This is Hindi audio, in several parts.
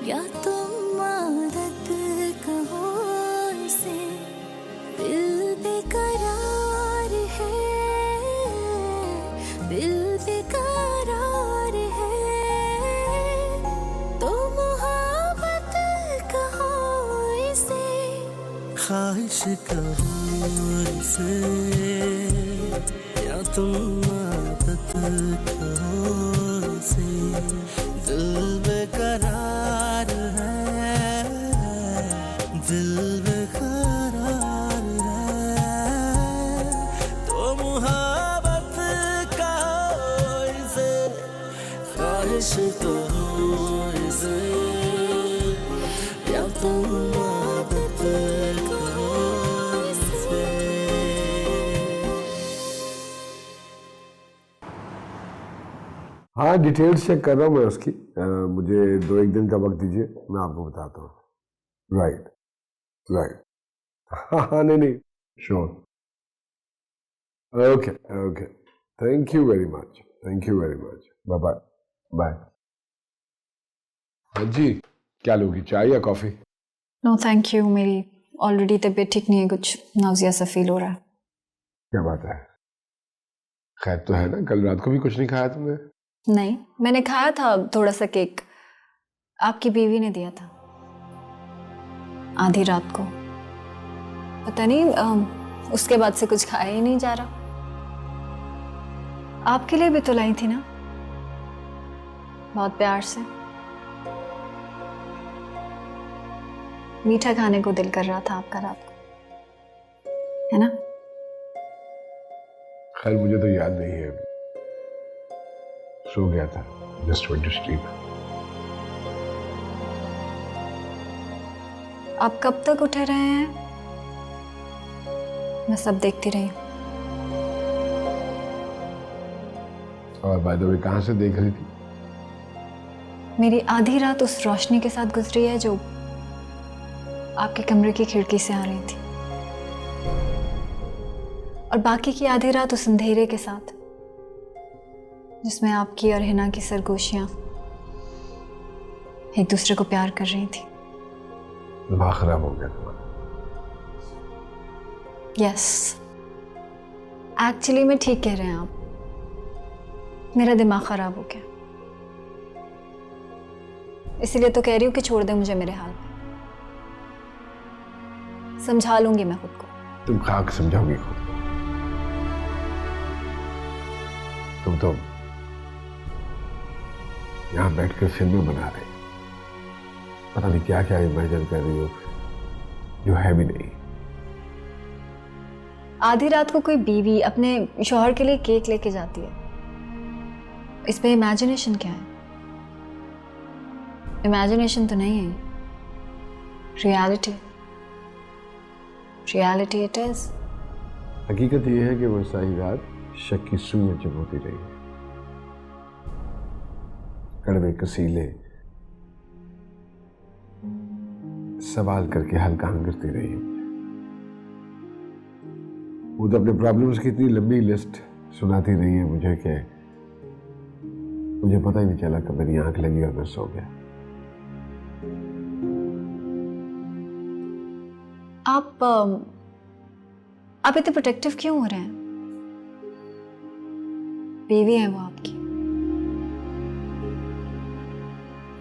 या तुम आदत कहो इसे, दिल बेकरार है, दिल बेकरार है, तो मोहब्बत कहो इसे, ख्वाहिश कहो इसे, या तुम आदत कहो इसे, दिल बेकरार है, दिल बेकरार है, तो मोहब्बत कहो इसे, ख्वाहिश कहो इसे, या तुम आदत कहो इसे। हाँ, डिटेल्स चेक कर रहा हूँ मैं उसकी। मुझे 2-1 दिन का वक्त दीजिए, मैं आपको बताता हूँ। Right, right. हाँ हाँ, नहीं नहीं, sure. Okay okay, thank you very much, thank you very much, bye bye bye. हाँ जी, क्या लोगी, चाय या कॉफी? नो थैंक यू, मेरी ऑलरेडी तबीयत ठीक नहीं है, कुछ नाउजिया सा फील हो रहा है। क्या बात है, खैर तो है ना? कल रात को भी कुछ नहीं खाया तुमने? नहीं, मैंने खाया था थोड़ा सा केक, आपकी बीवी ने दिया था आधी रात को। पता नहीं उसके बाद से कुछ खाया ही नहीं जा रहा। आपके लिए भी तो लाई थी ना, बहुत प्यार से। मीठा खाने को दिल कर रहा था आपका रात को, है ना? खैर मुझे तो याद नहीं है, सो गया था, जस्ट वेंट टू स्लीप। आप कब तक उठे रहे हैं? मैं सब देखती रही हूँ। और बाय द वे, कहाँ से देख रही थी? मेरी आधी रात उस रोशनी के साथ गुजरी है जो आपके कमरे की खिड़की से आ रही थी, और बाकी की आधी रात उस अंधेरे के साथ जिसमें आपकी और हिना की सरगोशियां एक दूसरे को प्यार कर रही थी। दिमाग खराब हो गया तुम्हारा? यस, एक्चुअली में ठीक कह रहे हैं आप, मेरा दिमाग खराब हो गया। इसीलिए तो कह रही हूं कि छोड़ दे मुझे मेरे हाल पे, समझा लूंगी मैं खुद को। तुम खाक समझाओगी खुद को? तुम तो यहां बैठकर फिल्में बना रही, पता नहीं क्या क्या इमेजिन कर रही हो जो है भी नहीं। आधी रात को कोई बीवी अपने शौहर के लिए केक लेके जाती है, इसमें इमेजिनेशन क्या है? इमेजिनेशन तो नहीं है, रियलिटी, रियलिटी इट इज। हकीकत यह है कि वो सारी रात शक की सुई में चुभती रही, कड़वे कसीले सवाल करके हल्कान करती रही। वो तो अपने प्रॉब्लम्स की इतनी लंबी लिस्ट सुनाती रही है मुझे कि मुझे पता ही नहीं चला कब मेरी आंख लगी और मैं सो गया। आप इतने प्रोटेक्टिव क्यों हो रहे हैं? बीवी है वो आपकी,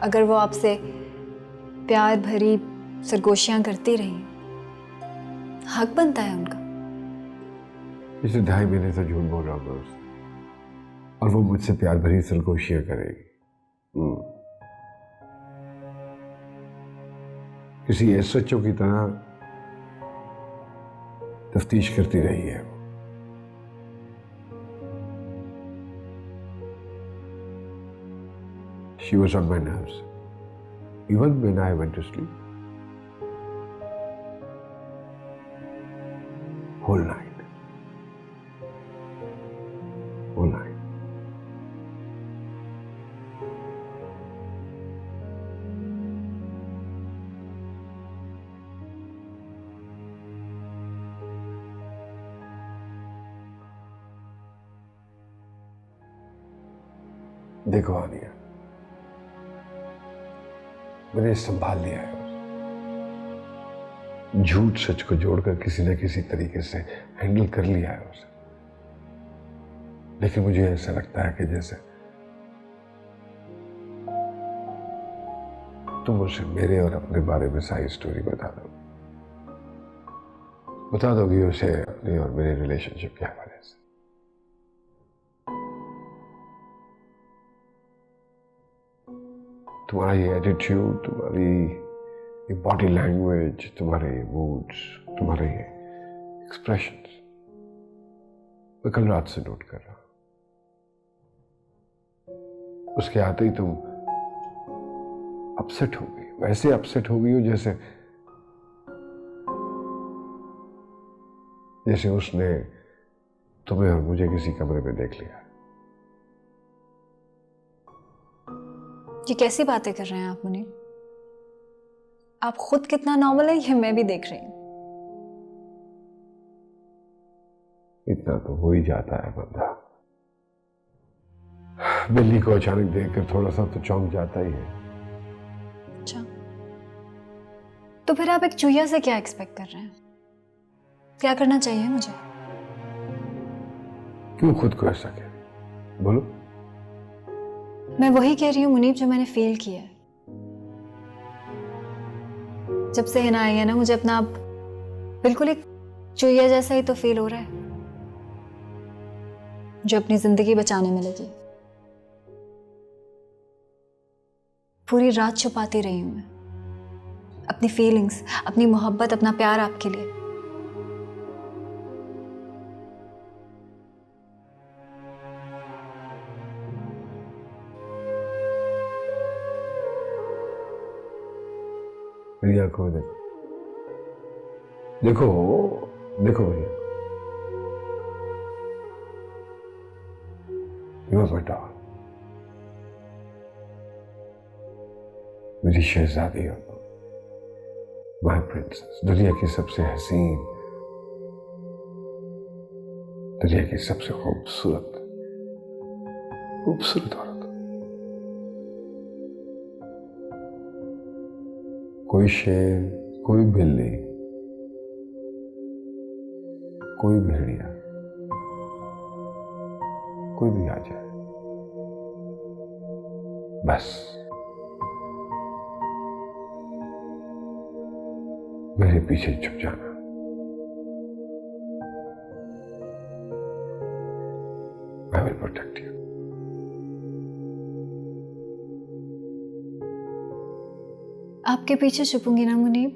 अगर वो आपसे प्यार भरी सरगोशियां करती रही, हक बनता है उनका। पिछले 2.5 महीने से झूठ बोल रहा हूँ उससे, और वो मुझसे प्यार भरी सरगोशियां करेगी। किसी एसएचओ की तरह तफ्तीश करती रही है। She was on my nerves, even when I went to sleep. Whole night. Whole night. देखो आनिया, मैंने संभाल लिया है। झूठ सच को जोड़कर किसी न किसी तरीके से हैंडल कर लिया है उसे। लेकिन मुझे ऐसा लगता है कि जैसे तुम उसे मेरे और अपने बारे में सारी स्टोरी बता दोगी उसे अपने और मेरे रिलेशनशिप के हवाले से। तुम्हारा ये एटीट्यूड, तुम्हारी ये बॉडी लैंग्वेज, तुम्हारे ये मूड्स, तुम्हारे ये एक्सप्रेशंस मैं कल रात से नोट कर रहा हूं। उसके आते ही तुम अपसेट हो गई, वैसे अपसेट हो गई हो जैसे उसने तुम्हें और मुझे किसी कमरे में देख लिया। ये कैसी बातें कर रहे हैं आप मुनीब? आप खुद कितना नॉर्मल है ये मैं भी देख रही हूं। इतना तो हो ही जाता है बंदा। बिल्ली को अचानक देखकर थोड़ा सा तो चौंक जाता ही है। अच्छा, तो फिर आप एक चूहिया से क्या एक्सपेक्ट कर रहे हैं? क्या करना चाहिए मुझे? क्यों खुद को ऐसा कह रही? बोलो। मैं वही कह रही हूँ मुनीब जो मैंने फेल किया है। जब से हिना आई है ना, मुझे अपना आप बिल्कुल एक चूहिया जैसा ही तो फील हो रहा है जो अपनी जिंदगी बचाने में लगी। पूरी रात छुपाती रही हूं मैं अपनी फीलिंग्स, अपनी मोहब्बत, अपना प्यार आपके लिए। मेरी आंखों में देखो, देखो देखो भैया, यू आर माय डॉल, मेरी शहजादी हो तुम, माय प्रिंसेस, दुनिया की सबसे हसीन, दुनिया की सबसे खूबसूरत औरत। कोई शेर, कोई बिल्ली, कोई भेड़िया, कोई भी आ जाए, बस मेरे पीछे छुप जाना। I will protect you. आपके पीछे छुपूंगी ना मुनीब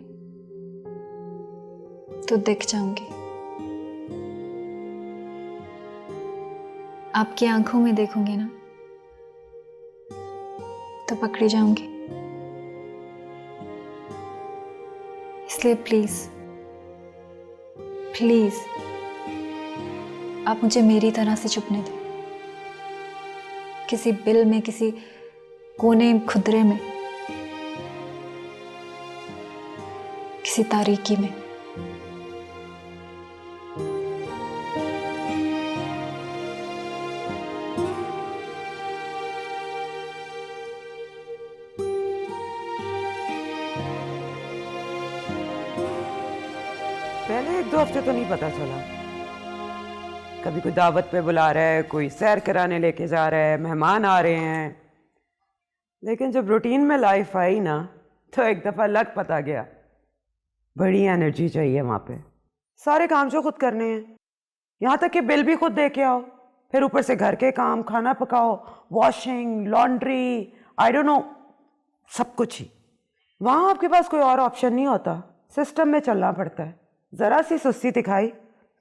तो दिख जाऊंगी। आपकी आंखों में देखूंगी ना तो पकड़ी जाऊंगी। इसलिए प्लीज प्लीज आप मुझे मेरी तरह से छुपने दें, किसी बिल में, किसी कोने खुदरे में, किसी तारीकी में। पहले 1-2 हफ्ते तो नहीं पता चला। कभी कोई दावत पे बुला रहा है, कोई सैर कराने लेके जा रहा है, मेहमान आ रहे हैं। लेकिन जब रूटीन में लाइफ आई ना तो एक दफ़ा लग पता गया, बड़ी एनर्जी चाहिए वहाँ पे। सारे काम जो खुद करने हैं, यहाँ तक कि बिल भी खुद दे के आओ, फिर ऊपर से घर के काम, खाना पकाओ, washing, laundry, I don't know, सब कुछ ही। वहाँ आपके पास कोई और ऑप्शन नहीं होता, सिस्टम में चलना पड़ता है। ज़रा सी सुस्ती दिखाई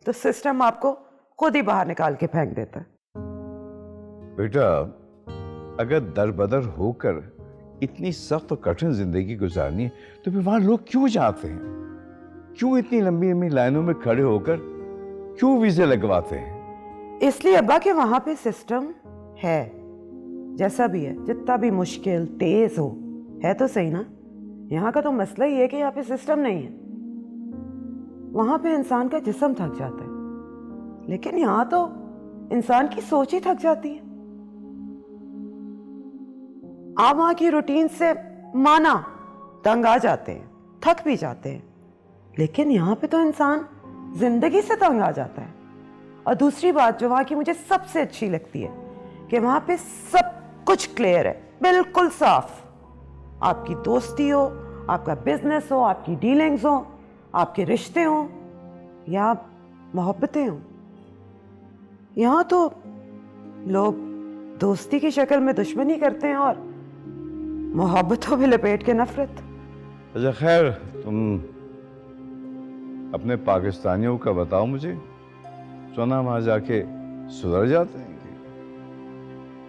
तो सिस्टम आपको खुद ही बाहर निकाल के फेंक देता है। बेटा, अगर दरबदर होकर इतनी सख्त और कठिन जिंदगी गुजारनी है तो फिर वहां लोग क्यों जाते हैं? क्यों इतनी लंबी लंबी लाइनों में खड़े होकर क्यों वीजे लगवाते हैं? इसलिए अब्बा के वहां पे सिस्टम है, जैसा भी है, जितना भी मुश्किल तेज हो, है तो सही ना। यहाँ का तो मसला ही है कि यहाँ पे सिस्टम नहीं है। वहां पे इंसान का जिस्म थक जाता है, लेकिन यहाँ तो इंसान की सोच ही थक जाती है। आप वहां की रूटीन से माना तंग आ जाते हैं, थक भी जाते हैं, लेकिन यहाँ पे तो इंसान जिंदगी से तंग आ जाता है। और दूसरी बात जो वहाँ की मुझे सबसे अच्छी लगती है कि वहाँ पे सब कुछ क्लियर है, बिल्कुल साफ। आपकी दोस्ती हो, आपका बिजनेस हो, आपकी डीलिंग्स हो, आपके रिश्ते हो या मोहब्बतें हो, यहाँ तो लोग दोस्ती की शक्ल में दुश्मनी करते हैं और मोहब्बतों में लपेट के नफरत। अच्छा खैर, तुम अपने पाकिस्तानियों का बताओ मुझे, सुना वहां जाके सुधर जाते हैं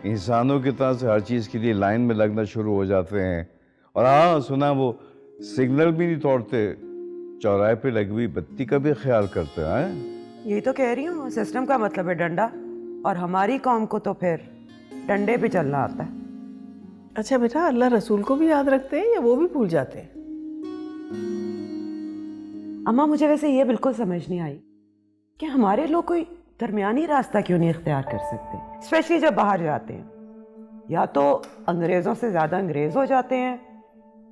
कि इंसानों की तरह से हर चीज के लिए लाइन में लगना शुरू हो जाते हैं? और हाँ, सुना वो सिग्नल भी नहीं तोड़ते, चौराहे पे लगी हुई बत्ती का भी ख्याल करते हैं। यही तो कह रही हूँ, सिस्टम का मतलब है डंडा, और हमारी कौम को तो फिर डंडे पे चलना आता है। अच्छा बेटा, अल्लाह रसूल को भी याद रखते हैं या वो भी भूल जाते हैं? अम्मा, मुझे वैसे ये बिल्कुल समझ नहीं आई कि हमारे लोग कोई दरमियानी रास्ता क्यों नहीं इख्तियार कर सकते, स्पेशली जब बाहर जाते हैं। या तो अंग्रेज़ों से ज़्यादा अंग्रेज़ हो जाते हैं,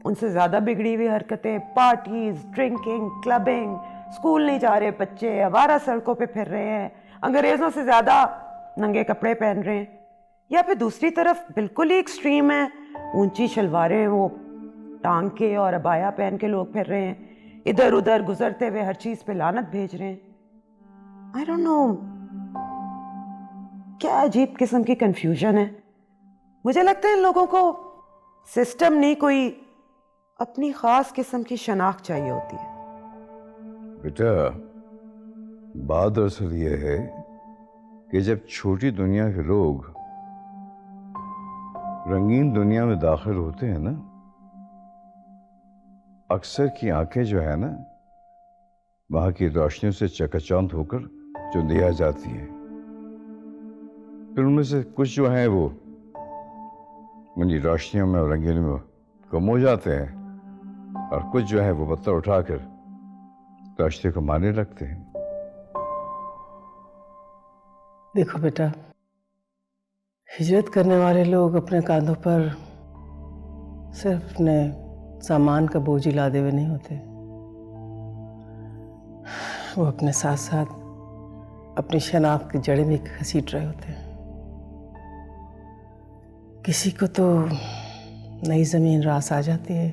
उनसे ज़्यादा बिगड़ी हुई हरकतें, पार्टीज, ड्रिंकिंग, क्लबिंग, स्कूल नहीं जा रहे बच्चे, आवारा सड़कों पे फिर रहे हैं, अंग्रेज़ों से ज़्यादा नंगे कपड़े पहन रहे हैं। या फिर दूसरी तरफ बिल्कुल ही एक्सट्रीम है, ऊंची शलवारें वो टांग के और अबाया पहन के लोग फिर रहे हैं, इधर उधर गुजरते हुए हर चीज पे लानत भेज रहे हैं। आई डोंट नो, क्या अजीब किस्म की कंफ्यूजन है। मुझे लगता है इन लोगों को सिस्टम नहीं, कोई अपनी खास किस्म की शनाख्त चाहिए होती है। बेटा, बात दरअसल ये है कि जब छोटी दुनिया के लोग रंगीन दुनिया में दाखिल होते हैं ना, अक्सर की आंखें जो है ना, वहां की रोशनियों से चकाचौंध होकर जो दिया जाती है, फिर उनमें से कुछ जो हैं वो उन्हीं रोशनियों में और रंगीन में गुम हो जाते हैं, और कुछ जो है वो पत्थर उठाकर रास्ते को मारने लगते हैं। देखो बेटा, हिजरत करने वाले लोग अपने कांधों पर सिर्फ अपने सामान का बोझ ही लादे हुए नहीं होते, वो अपने साथ साथ अपनी शनाख्त की जड़ें भी घसीट रहे होते हैं। किसी को तो नई जमीन रास आ जाती है,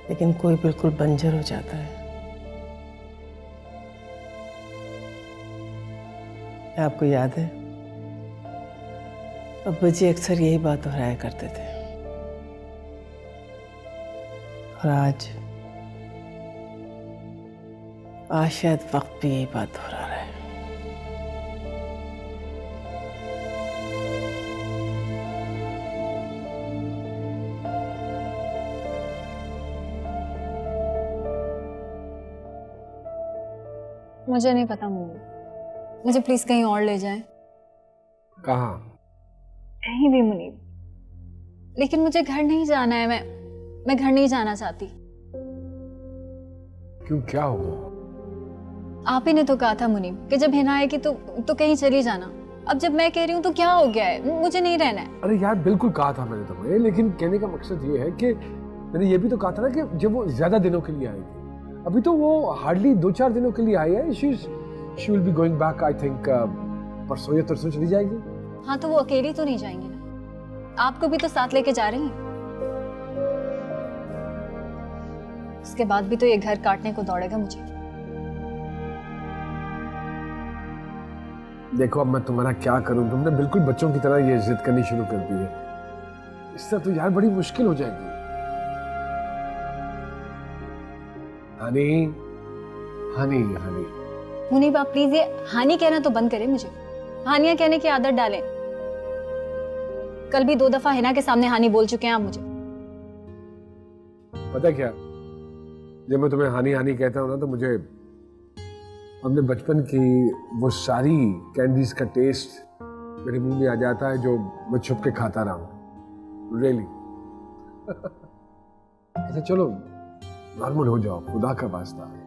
लेकिन कोई बिल्कुल बंजर हो जाता है। आपको याद है, अब्बा जी अक्सर यही बात दोहराया करते थे, और आज शायद वक्त भी यही बात दोहरा रहा है। मुझे नहीं पता मुनीब, मुझे प्लीज कहीं और ले जाएं। कहाँ? कहीं भी मुनीब, लेकिन मुझे घर नहीं जाना है। मैं घर नहीं जाना चाहती। क्यों, क्या हुआ? आप ही ने तो कहा था मुनीब कि जब हिना आएगी तो कहीं चली जाना। अब जब मैं कह रही हूँ तो क्या हो गया है? मुझे नहीं रहना है। अरे यार, बिल्कुल कहा था मैंने तुम्हें, लेकिन कहने का मकसद ये है कि मैंने ये भी तो कहा था ना कि जब वो ज्यादा दिनों के लिए आएगी, अभी तो वो हार्डली 2-4 दिनों के लिए आई है। She will be going back, I think परसों या तरसों चली जाएगी। हाँ, तो वो अकेली तो नहीं जाएंगी ना, आपको भी तो साथ लेके जा रही हैं। उसके बाद भी तो ये घर काटने को दौड़ेगा मुझे। देखो, अब मैं तुम्हारा क्या करूं, तुमने बिल्कुल बच्चों की तरह ये जिद करनी शुरू कर दी है। इससे तो यार बड़ी मुश्किल हो जाएगी। हनी हनी हनी मुनीब, आप प्लीज ये हानि कहना तो बंद करें। मुझे हानियां कहने की आदत डालें। कल भी 2 दफा हिना के सामने हानि बोल चुके हैं आप मुझे। पता क्या, जब मैं तुम्हें हानी हानी कहता हूँ ना, तो मुझे अपने बचपन की वो सारी कैंडीज का टेस्ट मेरे मुंह में आ जाता है जो मैं छुप के खाता रहा हूँ। रियली। अच्छा चलो, नॉर्मल हो जाओ, खुदा का वास्ता है।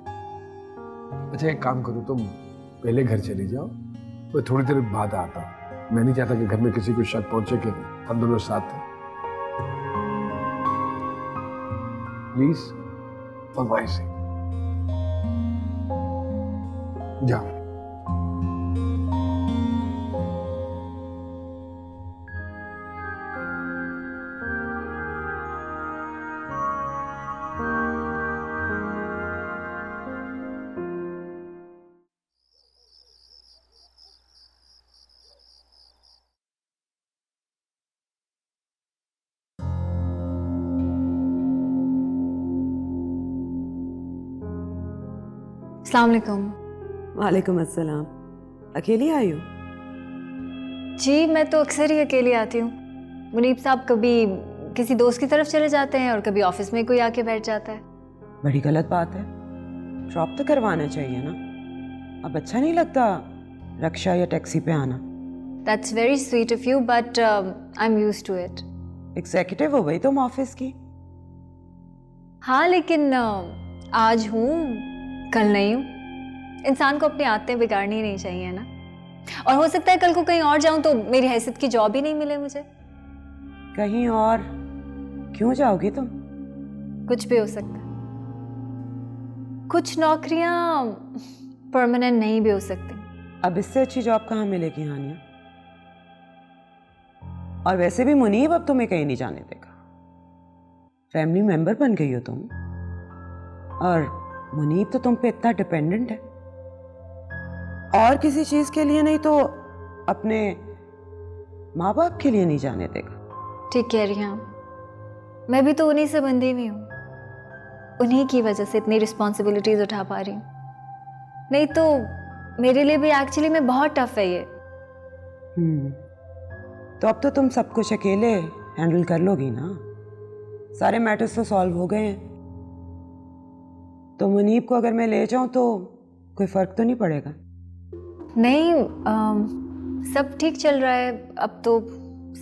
अच्छा एक काम करो, तुम पहले घर चली जाओ, मैं थोड़ी देर बाद आता हूँ। मैं नहीं चाहता कि घर में किसी को शक पहुंचे कि हम दोनों साथ थे। प्लीज फॉर माय सेक जा। अस्सलाम वालेकुम। वालेकुम अस्सलाम। अकेली आई हो? जी मैं तो अक्सर ही अकेली आती हूँ। मुनीब साहब कभी किसी दोस्त की तरफ चले जाते हैं और कभी ऑफिस में कोई आके बैठ जाता है। बड़ी गलत बात है, ड्रॉप तो करवाना चाहिए ना। अब अच्छा नहीं लगता रक्षा या टैक्सी पे आना। That's very sweet of you but I am used to it. Executive हो गई तुम ऑफिस की। हाँ लेकिन आज हूँ कल नहीं हूँ। इंसान को अपनी आदतें बिगाड़नी नहीं चाहिए ना। और हो सकता है कल को कहीं और जाऊं तो मेरी हैसियत की जॉब ही नहीं मिले मुझे। कहीं और क्यों जाओगी तुम? कुछ भी हो सकता है। कुछ नौकरियां परमानेंट नहीं भी हो सकती। अब इससे अच्छी जॉब कहाँ मिलेगी हानिया? और वैसे भी मुनीब अब तुम्हें कहीं नहीं जाने देगा। फैमिली मेंबर बन गई हो तुम, और मुनीब तो तुम पे इतना डिपेंडेंट है। और किसी चीज के लिए नहीं तो अपने माँ बाप के लिए नहीं जाने देगा। ठीक कह रही हैं आप। मैं भी तो उन्हीं से बंधी हुई हूँ। उन्हीं की वजह से इतनी रिस्पॉन्सिबिलिटीज उठा पा रही हूँ। नहीं तो मेरे लिए भी एक्चुअली में बहुत टफ है ये। तो अब तो तुम सब कुछ अकेले हैंडल कर लोगी ना। सारे मैटर्स तो सॉल्व हो गए हैं। तो मुनीब को अगर मैं ले जाऊं तो कोई फर्क तो नहीं पड़ेगा? नहीं सब ठीक चल रहा है अब तो।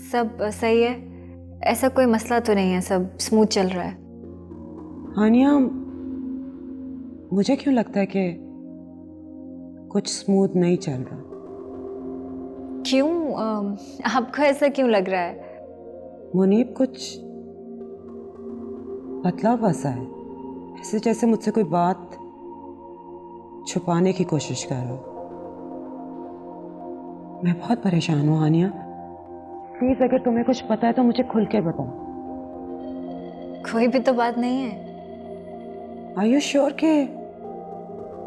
सब सही है, ऐसा कोई मसला तो नहीं है। सब स्मूथ चल रहा है। हानिया, मुझे क्यों लगता है कि कुछ स्मूथ नहीं चल रहा? क्यों? आपको ऐसा क्यों लग रहा है? मुनीब कुछ पतला फंसा है, ऐसे जैसे मुझसे कोई बात छुपाने की कोशिश कर रहा हो। मैं बहुत परेशान हूँ हानिया। प्लीज अगर तुम्हें कुछ पता है तो मुझे खुल के बताओ। कोई भी तो बात नहीं है। आर यू श्योर कि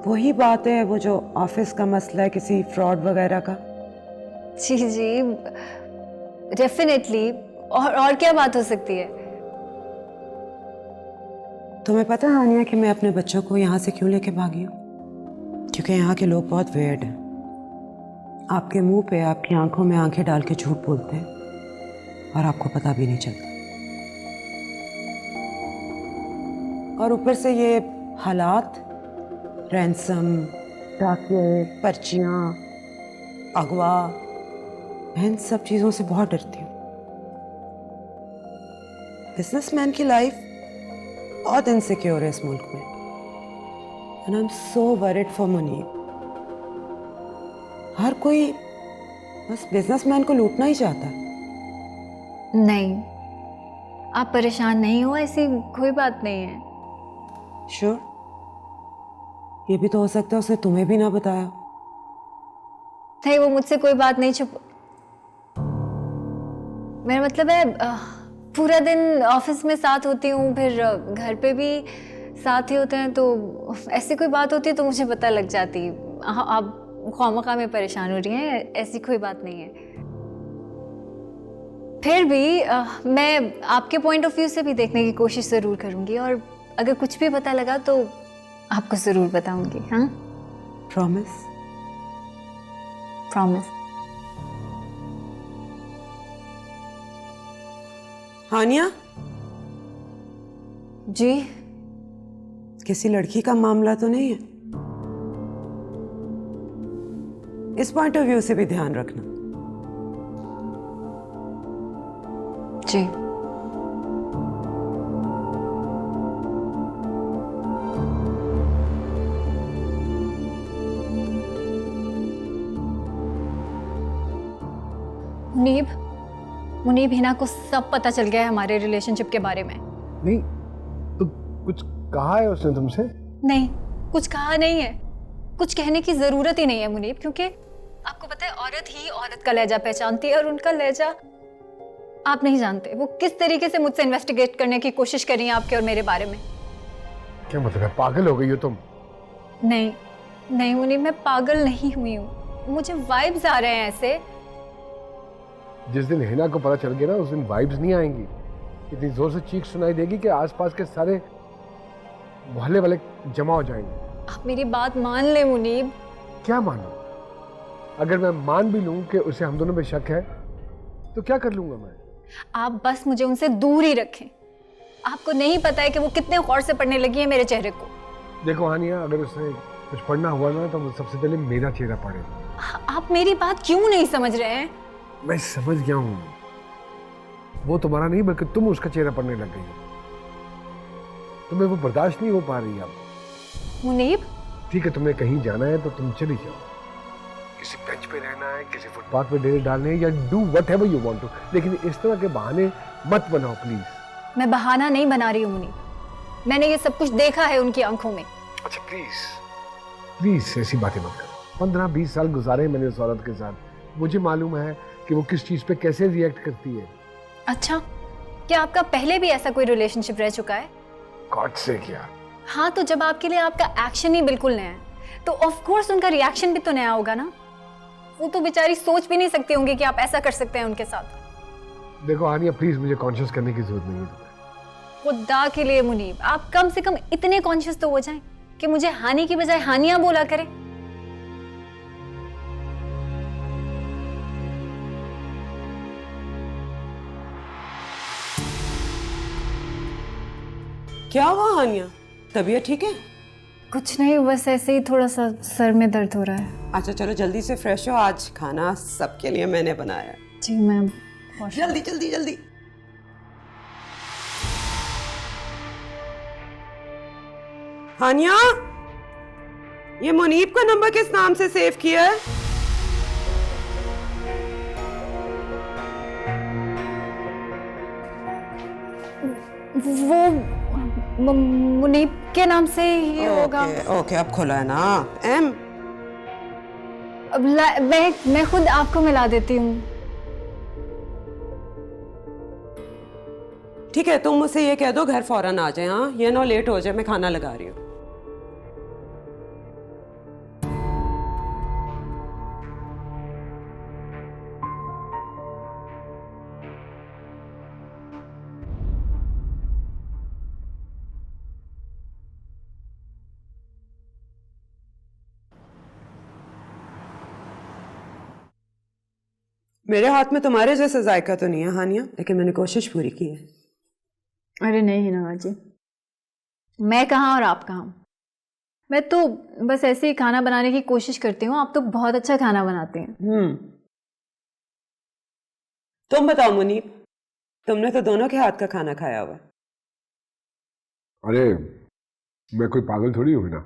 वही बात है, वो जो ऑफिस का मसला है किसी फ्रॉड वगैरह का? जी जी डेफिनेटली। और क्या बात हो सकती है? तुम्हें पता है हानिया कि मैं अपने बच्चों को यहाँ से क्यों लेके भागी हूँ? क्योंकि यहाँ के लोग बहुत वेयर्ड हैं। आपके मुंह पे, आपकी आंखों में आंखें डाल के झूठ बोलते हैं और आपको पता भी नहीं चलता। और ऊपर से ये हालात, रैंसम, डाकिये, पर्चियाँ, अगवा, मैं इन सब चीज़ों से बहुत डरती हूँ। बिजनेसमैन की लाइफ बहुत इनसिक्योर है इस मुल्क में। And I am so worried for Munib. हर कोई बस बिजनेसमैन को लूटना ही चाहता है। नहीं, आप परेशान नहीं हो, ऐसी कोई बात नहीं है। श्योर? ये भी तो हो सकता है उसने तुम्हें भी ना बताया। नहीं, वो मुझसे कोई बात नहीं छुप। मेरा मतलब है पूरा दिन ऑफिस में साथ होती हूँ, फिर घर पे भी साथ ही होते हैं, तो ऐसी कोई बात होती है तो मुझे पता लग जाती। आप खामखा में परेशान हो रही हैं, ऐसी कोई बात नहीं है। फिर भी मैं आपके पॉइंट ऑफ व्यू से भी देखने की कोशिश ज़रूर करूँगी, और अगर कुछ भी पता लगा तो आपको ज़रूर बताऊँगी। हाँ, प्रॉमिस? प्रॉमिस। हानिया, जी? किसी लड़की का मामला तो नहीं है? इस पॉइंट ऑफ व्यू से भी ध्यान रखना। जी। मुनीब हिना को सब पता चल गया है हमारे रिलेशनशिप के बारे में। नहीं तो कुछ कहा है उसने तुमसे? नहीं, कुछ कहा नहीं है। कुछ कहने की जरूरत ही नहीं है मुनीब, क्योंकि आपको पता है औरत ही औरत का लहजा पहचानती है, और उनका लहजा आप नहीं जानते। वो किस तरीके से मुझसे इन्वेस्टिगेट करने की कोशिश कर रही हैं आपके और मेरे बारे में। क्या मतलब है, पागल हो गई हो तुम? नहीं नहीं मुनीब, मैं पागल नहीं हुई हूँ, मुझे वाइब्स आ रहे हैं ऐसे। जिस दिन हिना को पता चल गया ना, उस दिन वाइब्स नहीं आएंगी। इतनी जोर से चीख सुनाई देगी कि आसपास के सारे मोहल्ले वाले जमा हो जाएंगे। आप मेरी बात मान ले मुनीब। क्या मानो? अगर मैं मान भी लूं कि उसे हम दोनों पे शक है, तो क्या कर लूंगा मैं? आप बस मुझे उनसे दूर ही रखें। आपको नहीं पता है कि वो कितने गौर से पढ़ने लगी है मेरे चेहरे को। देखो हानिया, अगर उसे कुछ पढ़ना हुआ ना, तो वो सबसे पहले मेरा चेहरा पढ़े। आप मेरी बात क्यों नहीं समझ रहे हैं? मैं समझ गया हूँ, वो तुम्हारा नहीं बल्कि तुम उसका चेहरा पढ़ने लग गई हो। तुम्हें वो बर्दाश्त नहीं हो पा रही अब। मुनीब, ठीक है, तुम्हें कहीं जाना है तो तुम चली जाओ। किसी बेंच पे रहना है, किसी फुटपाथ पे डेरे डालने हैं, या do whatever you want to, लेकिन इस तरह के बहाने मत बनाओ प्लीज। मैं बहाना नहीं बना रही हूँ मुनीब, मैंने ये सब कुछ देखा है उनकी आंखों में। अच्छा प्लीज प्लीज ऐसी बातें मत करो। 15-20 साल गुजारे मैंने उस औरत के साथ, मुझे मालूम है कि वो किस चीज पे कैसे रिएक्ट करती है। अच्छा, क्या आपका पहले भी ऐसा कोई रिलेशनशिप रह चुका है? गॉड से क्या? हाँ, तो जब आपके लिए आपका एक्शन ही बिल्कुल नया है, तो ऑफ कोर्स उनका रिएक्शन भी तो नया होगा ना। वो तो बेचारी सोच भी नहीं सकती होंगी कि आप ऐसा कर सकते हैं उनके साथ। देखो हानिया, प्लीज मुझे कॉन्शियस करने की जरूरत नहीं है तुम्हें। खुदा के लिए मुनीब, आप कम से कम इतने कॉन्शियस तो हो जाएं कि मुझे हानि की बजाय हानिया बोला करें। क्या हुआ हानिया, तबीयत ठीक है? कुछ नहीं, बस ऐसे ही थोड़ा सा सर में दर्द हो रहा है। अच्छा चलो जल्दी से फ्रेश हो, आज खाना सबके लिए मैंने बनाया है। जी मैम। जल्दी जल्दी जल्दी। हानिया, ये मुनीब का नंबर किस नाम से सेव किया है? वो मुनीब के नाम से ही होगा। ओके, अब खुला है ना एम। अब मैं खुद आपको मिला देती हूँ। ठीक है, तुम मुझसे ये कह दो घर फौरन आ जाए। हाँ, ये ना लेट हो जाए, मैं खाना लगा रही हूँ। मेरे हाथ में तुम्हारे जैसा जायका तो नहीं है हानिया, लेकिन मैंने कोशिश पूरी की है। अरे नहीं हिना जी, मैं कहाँ और आप कहाँ। मैं तो बस ऐसे ही खाना बनाने की कोशिश करती हूँ। आप तो बहुत अच्छा खाना बनाते हैं। तुम बताओ मुनीब, तुमने तो दोनों के हाथ का खाना खाया हुआ। अरे मैं कोई पागल थोड़ी हूँ ना,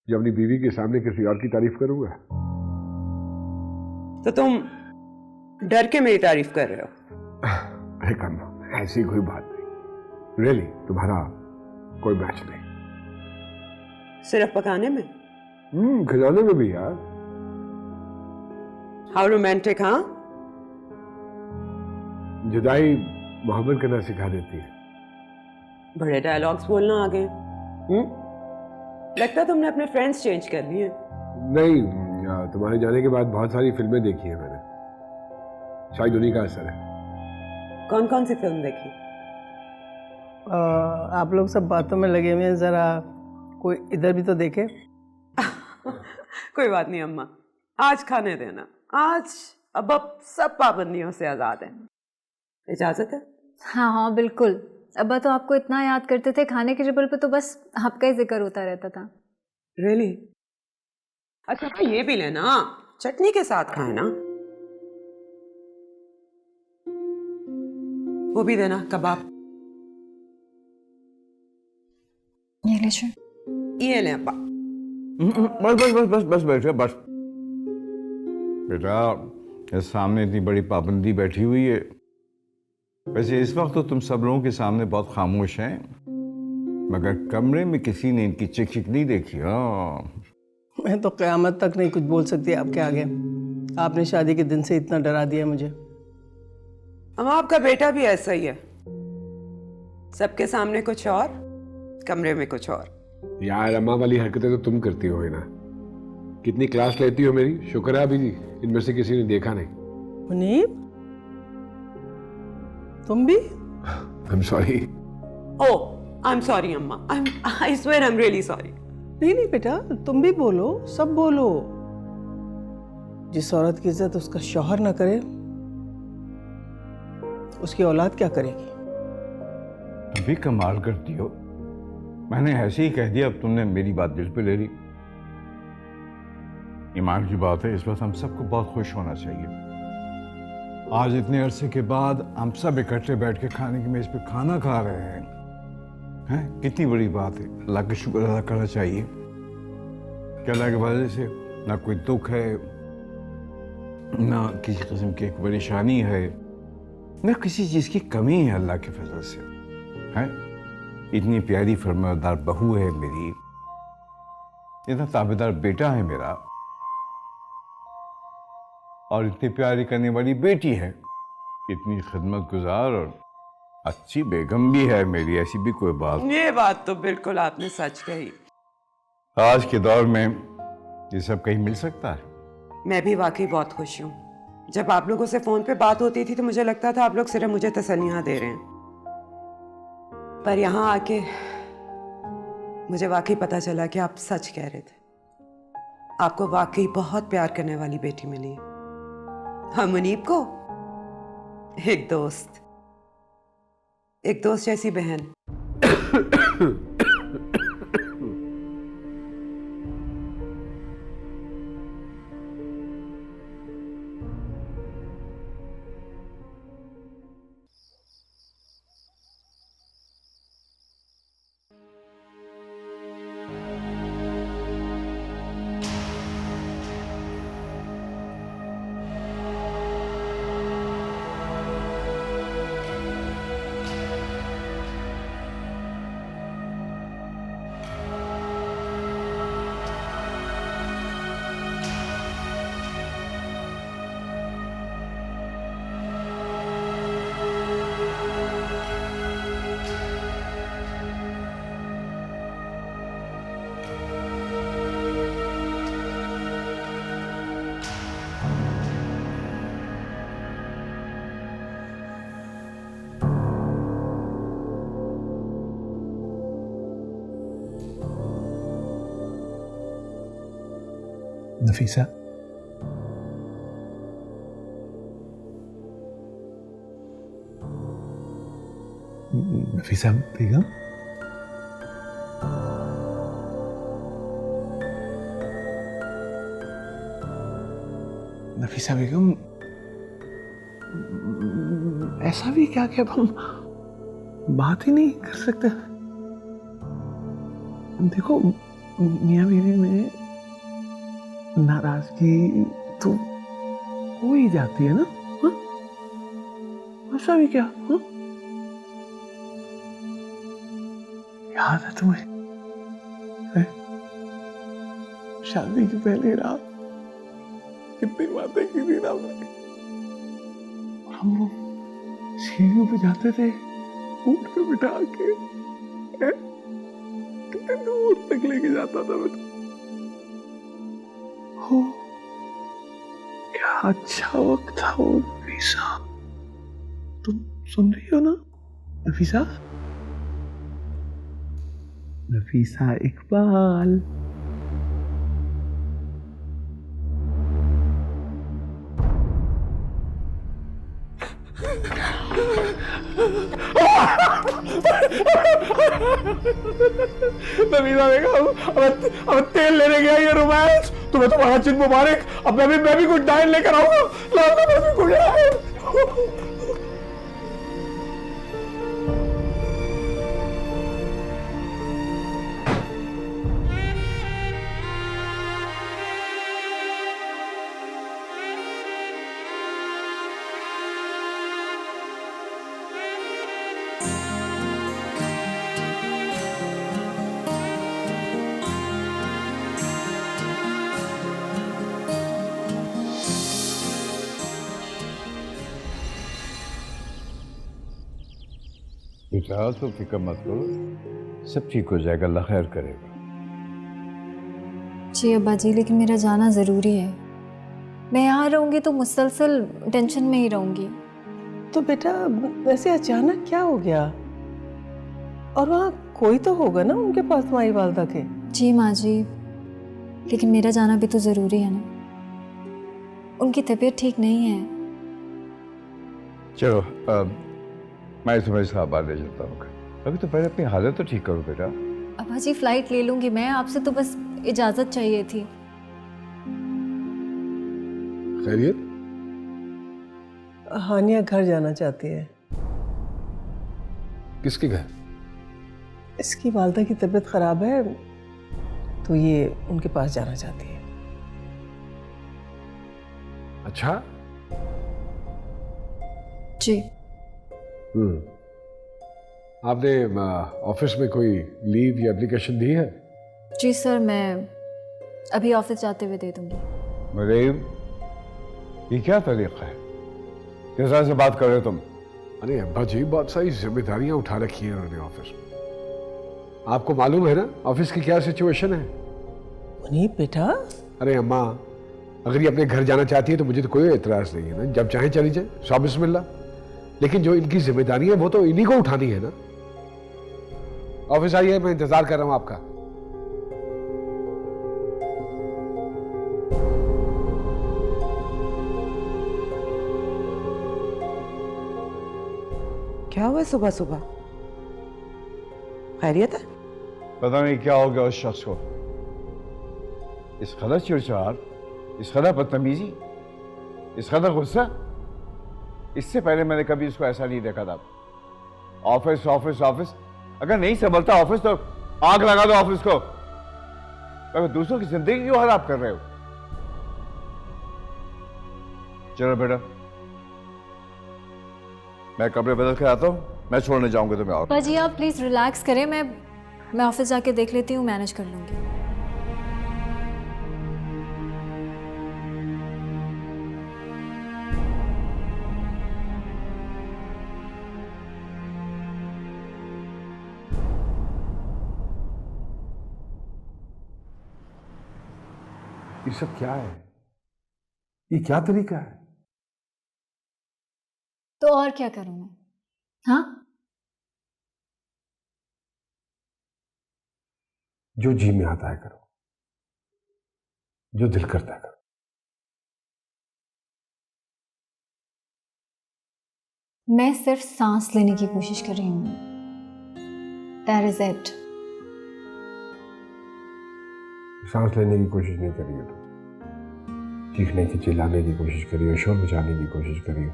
जब अपनी बीवी के सामने किसी और की तारीफ करूंगा। तो तुम डर के मेरी तारीफ कर रहे हो? अरे करना, ऐसी कोई बात नहीं। रियली तुम्हारा कोई मैच नहीं। सिर्फ पकाने में? खिलाने में भी यार। How romantic. हाँ, जुदाई मोहब्बत करना सिखा देती है। बड़े डायलॉग्स बोलना आ गए। लगता तुमने अपने फ्रेंड्स चेंज कर लिए। नहीं, तुम्हारे जाने के बाद बहुत सारी फिल्में देखी है मैंने, शायद उन्हीं का असर है। कौन कौन सी फिल्म देखी? आप लोग सब बातों में लगे हुए हैं, जरा कोई इधर भी तो देखे। कोई बात नहीं अम्मा, आज खाने देना। आज अब सब पाबंदियों से आजाद हैं। इजाजत है? हाँ हाँ बिल्कुल। अब्बा तो आपको इतना याद करते थे, खाने के टेबल पे तो बस आपका ही जिक्र होता रहता था। रियली? अच्छा तो ये भी लेना, चटनी के साथ खाए ना। वो भी देना, कबाब। ये लीजिए। ये ले अब्बा। बस बस बस बस बस बेटा बस। बेटा, ये सामने इतनी बड़ी पाबंदी बैठी हुई है, वैसे इस वक्त तो तुम सब लोगों के सामने बहुत खामोश हैं, मगर कमरे में किसी ने इनकी चिक चिक नहीं देखी। हाँ, मैं तो क़यामत तक नहीं कुछ बोल सकती आपके आगे। आपने शादी के दिन से इतना डरा दिया मुझे। हम आपका बेटा भी ऐसा ही है, सबके सामने कुछ और, कमरे में कुछ और। यार अम्मा वाली हरकतें तो तुम करती हो ना। कितनी क्लास लेती हो मेरी, शुक्र है अभी इनमें से किसी ने देखा नहीं। मुनीब, तुम भी? I am sorry. Oh, I am sorry अम्मा, I swear I am really sorry. नहीं नहीं बेटा, तुम भी बोलो, सब बोलो। जिस औरत की इज्जत उसका शौहर ना करे, उसकी औलाद क्या करेगी? अभी कमाल करती हो। मैंने ऐसे ही कह दिया, अब तुमने मेरी बात दिल पे ले ली। ईमान की बात है, इस वक्त हम सबको बहुत खुश होना चाहिए। आज इतने अरसे के बाद हम सब इकट्ठे बैठ के खाने की मेज पे खाना खा रहे हैं। कितनी बड़ी बात है। अल्लाह का शुक्र अदा करना चाहिए कि अल्लाह की वजह से ना कोई दुख है, ना किसी किस्म की एक परेशानी है, ना किसी चीज़ की कमी है। अल्लाह के फजल से है। इतनी प्यारी फरमादार बहू है मेरी, इतना ताबेदार बेटा है मेरा, और इतनी प्यारी करने वाली बेटी है, इतनी खिदमत गुजार और अच्छी बेगम भी है मेरी। ऐसी भी कोई बात। ये बात तो बिल्कुल आपने सच कही। आज के दौर में ये सब कहीं मिल सकता है? मैं भी वाकई बहुत खुश हूँ। जब आप लोगों से फोन पे बात होती थी तो मुझे लगता था आप लोग सिर्फ मुझे तसल्लियां दे रहे हैं, पर यहाँ आके मुझे वाकई पता चला कि आप सच कह रहे थे। आपको वाकई बहुत प्यार करने वाली बेटी मिली है। हाँ, मुनीब को एक दोस्त जैसी बहन। नफीसा, नफीसा बेगम, नफीसा बेगम, ऐसा भी क्या कि अब हम बात ही नहीं कर सकते? देखो, मियां बीवी में नाराजगी तो हो ही जाती है ना। हा? ऐसा भी क्या? हा? याद है तुम्हें है? शादी की पहली रात कितनी बातें की थी ना हमने। और हम लोग सीढ़ियों पे जाते थे, ऊंट पे बिठा के, है? कितने दूर तक लेके जाता था मैं। हो, क्या अच्छा वक्त था वो। नफीसा, तुम सुन रही हो ना? नफीसा, नफीसा इकबाल। नफीसा देखा, अब तेल लेने गया ये रोमांस। तुम्हें तुम्हारा चिन्ह मुबारक। अब मैं भी कुछ डाइन लेकर आऊंगा। लाऊंगा मैं भी कुछ डाइन। बेटा तो फिक्र मत करो, सब ठीक हो जाएगा, अल्लाह खैर करेगा। जी अब्बा जी, लेकिन मेरा जाना ज़रूरी है। मैं यहाँ रहूँगी तो मुसलसल टेंशन में ही रहूँगी। तो बेटा वैसे अचानक क्या हो गया? और वहाँ कोई तो होगा ना उनके पास, तुम्हारी वालदा के। जी माँ जी, लेकिन मेरा जाना भी तो ज़रूरी है ना। उनकी तबीयत ठीक नहीं है। चलो मैं तुम्हारे साथ बाहर ले जाता हूँ। अभी तो पहले अपनी हालत तो ठीक करो बेटा। अब्बा जी फ्लाइट ले लूँगी मैं, आपसे तो बस इजाज़त चाहिए थी। खैरियत? हानिया घर जाना चाहती है। किसके घर? इसकी वालदा की तबीयत खराब है तो ये उनके पास जाना चाहती है। अच्छा। जी। आपने ऑफिस में कोई लीव या एप्लीकेशन दी है? जी सर, मैं अभी ऑफिस जाते हुए दे दूँगी। मरीम, ये क्या तरीका है? किस तरह से बात कर रहे हो तुम? अरे अब्बा जी, बहुत सारी जिम्मेदारियां उठा रखी हैं उन्होंने ऑफिस में। आपको मालूम है ना ऑफिस की क्या सिचुएशन है। मुनीब बेटा, अरे अम्मा, अगर ये अपने घर जाना चाहती है तो मुझे तो कोई एतराज नहीं है ना, जब चाहे चली जाए, सब बिस्मिल्लाह। लेकिन जो इनकी जिम्मेदारी है वो तो इन्हीं को उठानी है ना। ऑफिस आइए, मैं इंतजार कर रहा हूं आपका। क्या हुआ सुबह सुबह? खैरियत है? पता नहीं क्या हो गया उस शख्स को। इस कदर चिड़चिड़ाहट, इस कदर बदतमीजी, इस कदर गुस्सा, इससे पहले मैंने कभी इसको ऐसा नहीं देखा था। ऑफिस ऑफिस ऑफिस, अगर नहीं संभलता ऑफिस तो आग लगा दो ऑफिस को। अगर दूसरों की जिंदगी क्यों खराब कर रहे हो? चलो बेटा, मैं कपड़े बदल के आता हूँ, मैं छोड़ने जाऊंगा तुम्हें। और अब्बा जी आप प्लीज़ रिलैक्स करें, मैं ऑफिस जाके देख लेती हूँ, मैनेज कर लूँगी। ये सब क्या है? ये क्या तरीका है? तो और क्या करूँ मैं? हाँ, जो जी में आता है करो, जो दिल करता है करो। मैं सिर्फ सांस लेने की कोशिश कर रही हूँ। That is it. सांस लेने की कोशिश नहीं करी हो तुम, चीखने की, चिल्लाने की कोशिश करी हो, शोर मचाने की कोशिश करी हो,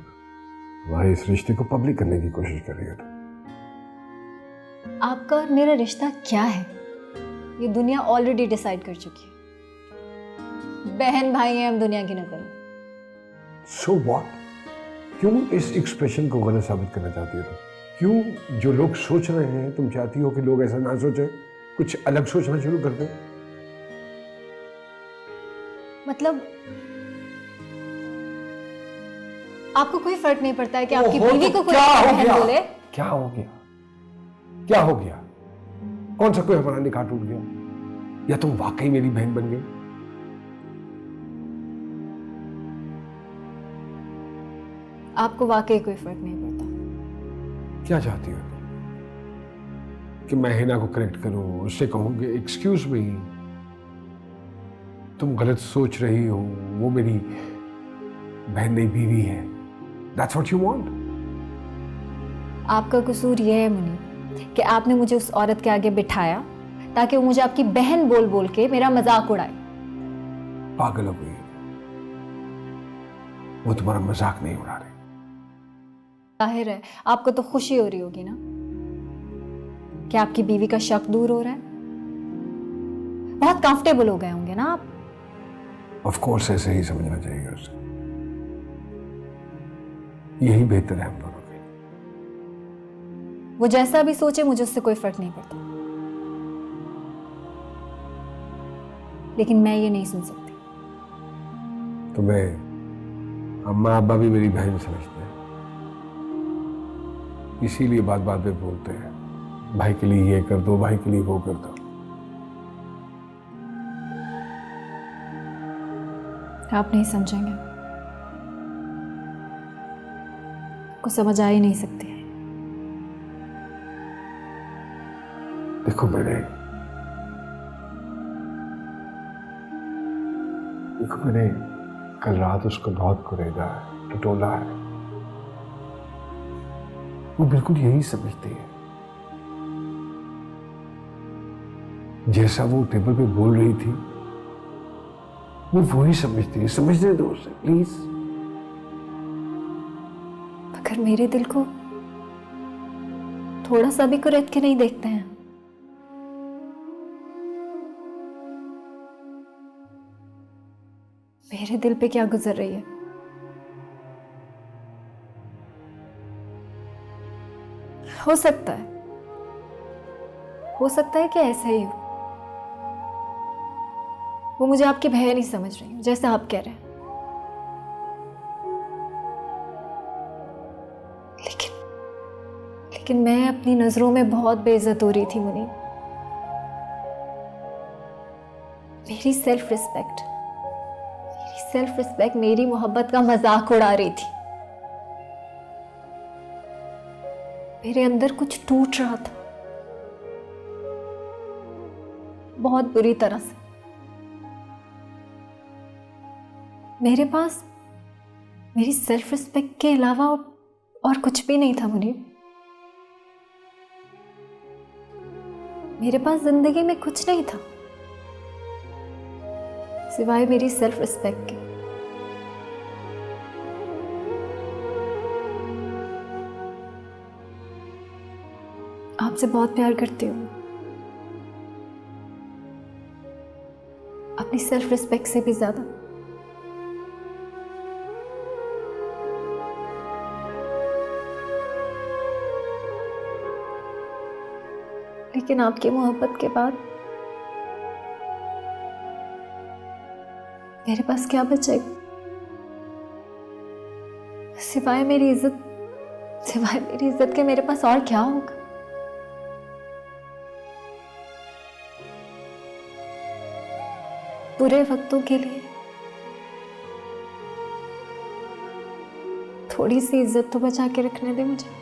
हमारे इस रिश्ते को पब्लिक करने की कोशिश कर रही हो तुम। आपका और मेरा रिश्ता क्या है ये दुनिया ऑलरेडी डिसाइड कर चुकी है। बहन भाई हैं हम दुनिया की नजर में। So what? क्यों इस एक्सप्रेशन को गलत साबित करना चाहती हो तुम? क्यों जो लोग सोच रहे हैं तुम चाहती हो कि लोग ऐसा ना सोचें, कुछ अलग सोचना शुरू कर दें? मतलब आपको कोई फर्क नहीं पड़ता है कि आपकी बीवी को कोई बहन बोले? क्या हो गया? क्या हो गया? कौन सा कोई हमारा निकाह टूट गया? या तुम वाकई मेरी बहन बन गई? आपको वाकई कोई फर्क नहीं पड़ता। क्या चाहती हो तुम? कि मैं हिना को करेक्ट करूं, उससे कहूं कि एक्सक्यूज मी, तुम गलत सोच रही हो, वो मेरी बहन नहीं बीवी है। That's what you want? आपका कसूर यह है मुनीब कि आपने मुझे उस औरत के आगे बिठाया ताकि वो मुझे आपकी बहन बोल बोल के मेरा मजाक उड़ाए। पागल हो गई, वो तुम्हारा मजाक नहीं उड़ा रहे। जाहिर है आपको तो खुशी हो रही होगी ना कि आपकी बीवी का शक दूर हो रहा है। बहुत कंफर्टेबल हो गए होंगे ना आप। ऑफ कोर्स ऐसे ही समझना चाहिए उसे, यही बेहतर है हम दोनों के। वो जैसा भी सोचे मुझे उससे कोई फर्क नहीं पड़ता, लेकिन मैं ये नहीं सुन सकती। तुम्हें अम्मा अब्बा भी मेरी बहन समझते हैं, इसीलिए बात बात पे बोलते हैं, भाई के लिए ये कर दो, भाई के लिए वो कर दो। आप नहीं समझेंगे, को समझ आ ही नहीं सकती है। देखो मैंने कल रात उसको बहुत कुरेदा है, टटोला है। वो बिल्कुल यही समझती है, जैसा वो टेबल पे बोल रही थी वो वही समझती है। समझने दो उसे प्लीज। मगर मेरे दिल को थोड़ा सा भी कुरेद के नहीं देखते हैं। मेरे दिल पे क्या गुजर रही है? हो सकता है कि ऐसा ही हो। वो मुझे आपकी भय नहीं समझ रही जैसे आप कह रहे हैं। लेकिन मैं अपनी नजरों में बहुत बेइज्जत हो रही थी मुनीब। मेरी सेल्फ रिस्पेक्ट मेरी मोहब्बत का मजाक उड़ा रही थी। मेरे अंदर कुछ टूट रहा था, बहुत बुरी तरह से। मेरे पास मेरी सेल्फ रिस्पेक्ट के अलावा और कुछ भी नहीं था मुनीब। मेरे पास जिंदगी में कुछ नहीं था सिवाय मेरी सेल्फ रिस्पेक्ट के। आपसे बहुत प्यार करती हूँ, अपनी सेल्फ रिस्पेक्ट से भी ज्यादा। लेकिन आपकी मोहब्बत के बाद मेरे पास क्या बचेगा सिवाय मेरी इज्जत के? मेरे पास और क्या होगा? बुरे वक्तों के लिए थोड़ी सी इज्जत तो बचा के रखने दे मुझे।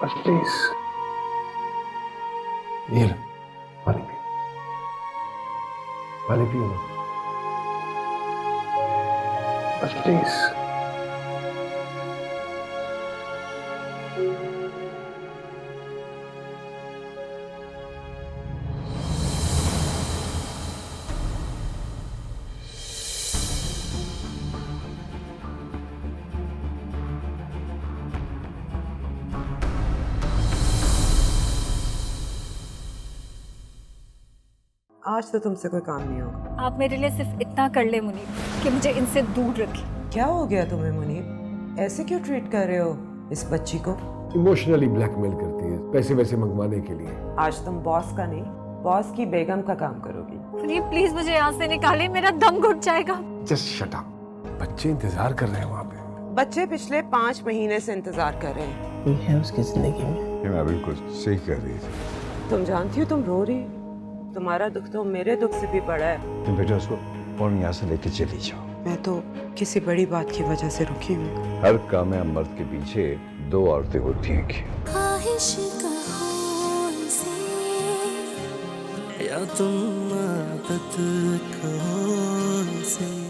बस प्लीज ये लो, पानी पियो ना, बस प्लीज। आज तो तुमसे कोई काम नहीं होगा। आप मेरे लिए सिर्फ इतना कर ले मुनीब कि मुझे इनसे दूर रखें। क्या हो गया तुम्हें मुनीब? ऐसे क्यों ट्रीट कर रहे हो इस बच्ची को? इमोशनली ब्लैकमेल करती है पैसे वैसे मंगवाने के लिए। आज तुम बॉस का नहीं, बॉस की बेगम का काम करोगी। मुनीब प्लीज मुझे यहाँ से निकाले, मेरा दम घुट जाएगा। जस्ट शट अप, बच्चे इंतजार कर रहे हैं वहाँ पे। बच्चे पिछले 5 महीने से इंतजार कर रहे हैं। कोई है उसकी जिंदगी में? ये मैं बिल्कुल सही कर रही थी। तुम जानती हो तुम रो रही, तुम्हारा दुख तो मेरे दुख से भी बड़ा है। तुम बेटा उसको फोन यहाँ से लेके चली जाओ। मैं तो किसी बड़ी बात की वजह से रुकी हूँ। हर कामयाब मर्द के पीछे 2 औरतें होती हैं कि ख्वाहिश कहो इसे या तुम आदत कहो इसे।